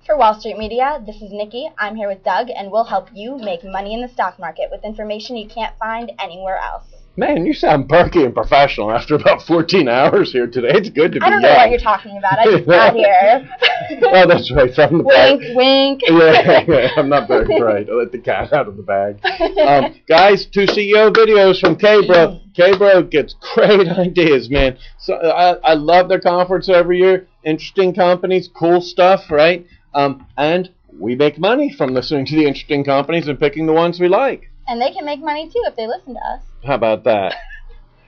For Wall Street Media, this is Nikki. I'm here with Doug, and we'll help you make money in the stock market with information you can't find anywhere else. Man, you sound perky and professional after about 14 hours here today. It's good to be I don't know what you're talking about. I just got here. Oh, that's right. From the wink, bag. wink. Yeah, I'm not very bright. I let the cat out of the bag. Guys, 2 CEO videos from K-Bro. K-Bro gets great ideas, man. So I love their conference every year. Interesting companies, cool stuff, right? And we make money from listening to the interesting companies and picking the ones we like. And they can make money, too, if they listen to us. How about that?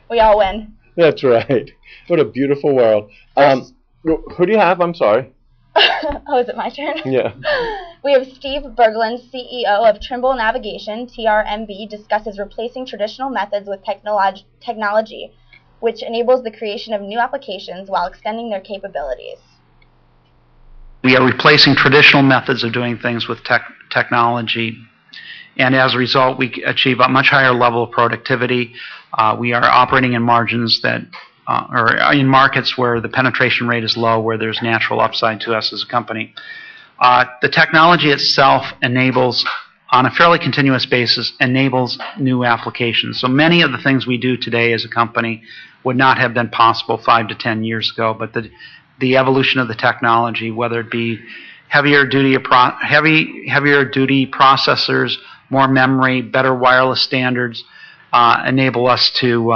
We all win. That's right. What a beautiful world. Who do you have? I'm sorry. Oh, is it my turn? Yeah. We have Steve Berglund, CEO of Trimble Navigation, TRMB, discusses replacing traditional methods with technology, which enables the creation of new applications while extending their capabilities. We are replacing traditional methods of doing things with technology, and as a result, we achieve a much higher level of productivity. We are operating in margins that, or in markets where the penetration rate is low, where there's natural upside to us as a company. The technology itself enables, on a fairly continuous basis, enables new applications. So many of the things we do today as a company would not have been possible 5 to 10 years ago, but the evolution of the technology, whether it be heavier duty processors, more memory, better wireless standards, enable us to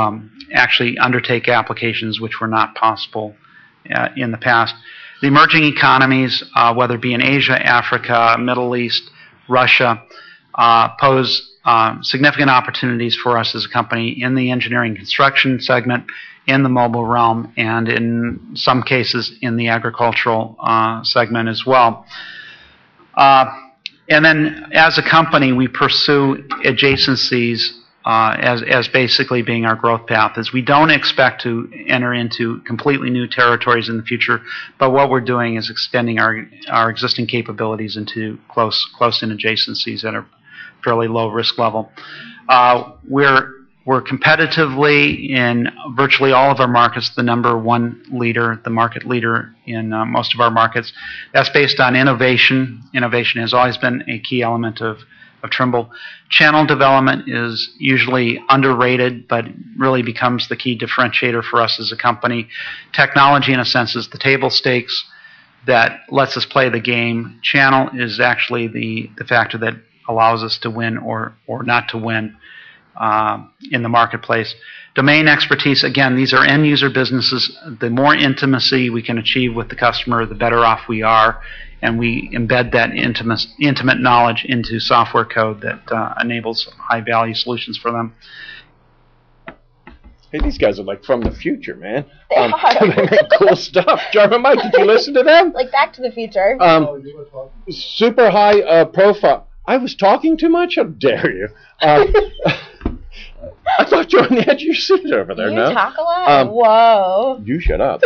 actually undertake applications which were not possible in the past. The emerging economies, whether it be in Asia, Africa, Middle East, Russia, pose significant opportunities for us as a company in the engineering construction segment, in the mobile realm, and in some cases in the agricultural segment as well. And then as a company, we pursue adjacencies as basically being our growth path. As we don't expect to enter into completely new territories in the future, but what we're doing is extending our existing capabilities into close-in adjacencies at a fairly low risk level. We're competitively in virtually all of our markets the #1 leader, the market leader in most of our markets. That's based on innovation. Innovation has always been a key element of Trimble. Channel development is usually underrated, but really becomes the key differentiator for us as a company. Technology, in a sense, is the table stakes that lets us play the game. Channel is actually the factor that allows us to win or not to win in the marketplace. Domain expertise, again, these are end user businesses. The more intimacy we can achieve with the customer, the better off we are, and we embed that intimate knowledge into software code that enables high value solutions for them. Hey, these guys are like from the future, man. They are. They make cool stuff. Jarman Mike, did you listen to them? Like Back to the Future. Super high profile. I was talking too much? How dare you? I thought you were on the edge of your seat over there. You no? talk a lot? Whoa. You shut up.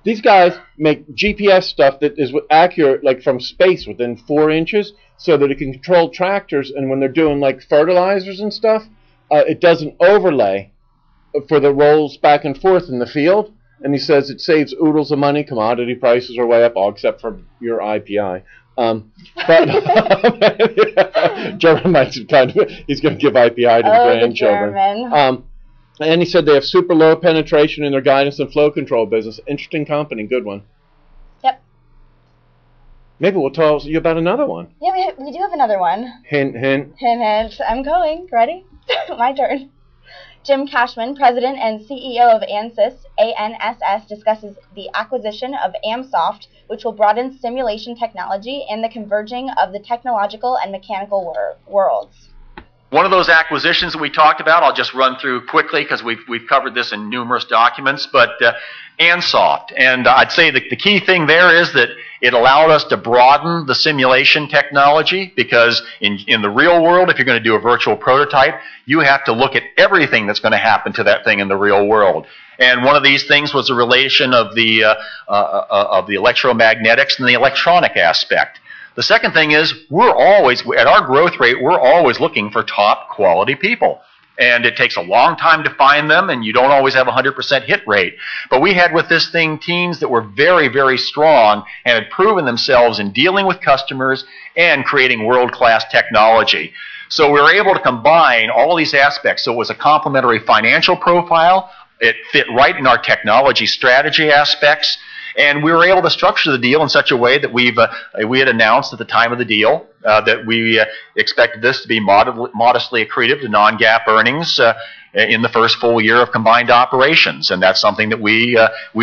These guys make GPS stuff that is accurate, like from space, within 4 inches, so that it can control tractors, and when they're doing like fertilizers and stuff, it does an overlay for the rolls back and forth in the field. And he says it saves oodles of money. Commodity prices are way up, all except for your IPI. But German Mike's kind of, he's going to give IPI to the grandchildren. And he said they have super low penetration in their guidance and flow control business. Interesting company, good one. Yep. Maybe we'll tell you about another one. Yeah, we do have another one. Hint, hint. Hint, hint. I'm going. Ready? My turn. Jim Cashman, President and CEO of Ansys, ANSS, discusses the acquisition of AmSoft, which will broaden simulation technology and the converging of the technological and mechanical worlds. One of those acquisitions that we talked about, I'll just run through quickly because we've covered this in numerous documents, but AnSoft. And I'd say that the key thing there is that it allowed us to broaden the simulation technology, because in the real world, if you're going to do a virtual prototype, you have to look at everything that's going to happen to that thing in the real world. And one of these things was the relation of the electromagnetics and the electronic aspect. The second thing is we're always, at our growth rate, we're always looking for top quality people. and it takes a long time to find them, and you don't always have a 100% hit rate. But we had with this thing teams that were very, very strong and had proven themselves in dealing with customers and creating world-class technology. So we were able to combine all these aspects. So it was a complementary financial profile. It fit right in our technology strategy aspects. And we were able to structure the deal in such a way that we had announced at the time of the deal that we expected this to be modestly accretive to non-GAAP earnings in the first full year of combined operations. And that's something that we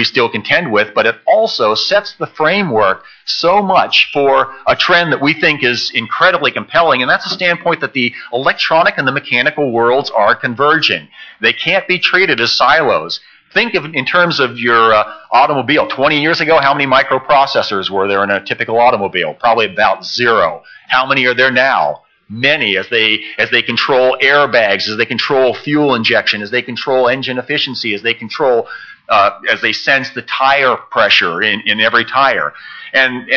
still contend with. But it also sets the framework so much for a trend that we think is incredibly compelling. And that's the standpoint that the electronic and the mechanical worlds are converging. They can't be treated as silos. Think of in terms of your automobile. 20 years ago, how many microprocessors were there in a typical automobile? Probably about 0. How many are there now? Many, as they control airbags, as they control fuel injection, as they control engine efficiency, as they control, as they sense the tire pressure in every tire. And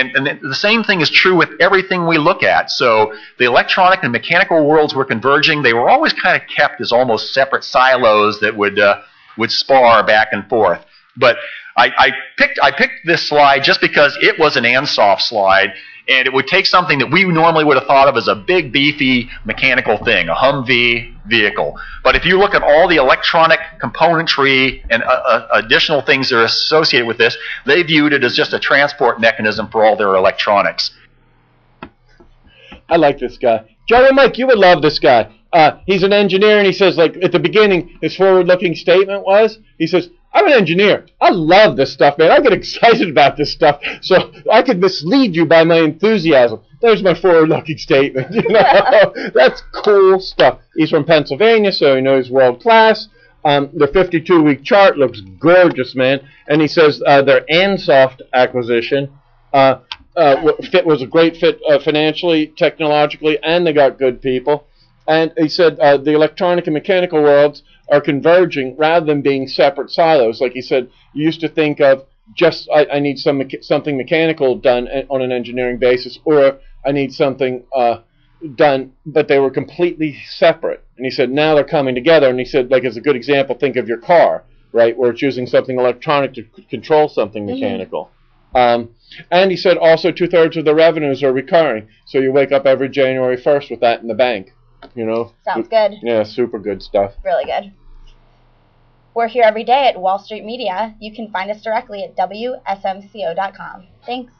the same thing is true with everything we look at. So the electronic and mechanical worlds were converging. They were always kind of kept as almost separate silos that would spar back and forth. But I picked this slide just because it was an Ansoft slide, and it would take something that we normally would have thought of as a big, beefy mechanical thing, a Humvee vehicle. But if you look at all the electronic componentry and additional things that are associated with this, they viewed it as just a transport mechanism for all their electronics. I like this guy. Joe and Mike, you would love this guy. He's an engineer, and he says, like, at the beginning, his forward-looking statement was, he says, I'm an engineer. I love this stuff, man. I get excited about this stuff, so I could mislead you by my enthusiasm. There's my forward-looking statement. You know? That's cool stuff. He's from Pennsylvania, so he knows world-class. The 52-week chart looks gorgeous, man. And he says their Ansoft acquisition was a great fit financially, technologically, and they got good people. And he said the electronic and mechanical worlds are converging rather than being separate silos. Like he said, you used to think of just I need something mechanical done on an engineering basis, or I need something done, but they were completely separate. And he said now they're coming together. And he said, like as a good example, think of your car, right, where it's using something electronic to control something mechanical. And he said also 2/3 of the revenues are recurring. So you wake up every January 1st with that in the bank. You know? Sounds good. Yeah, super good stuff. Really good. We're here every day at Wall Street Media. You can find us directly at WSMCO.com. Thanks.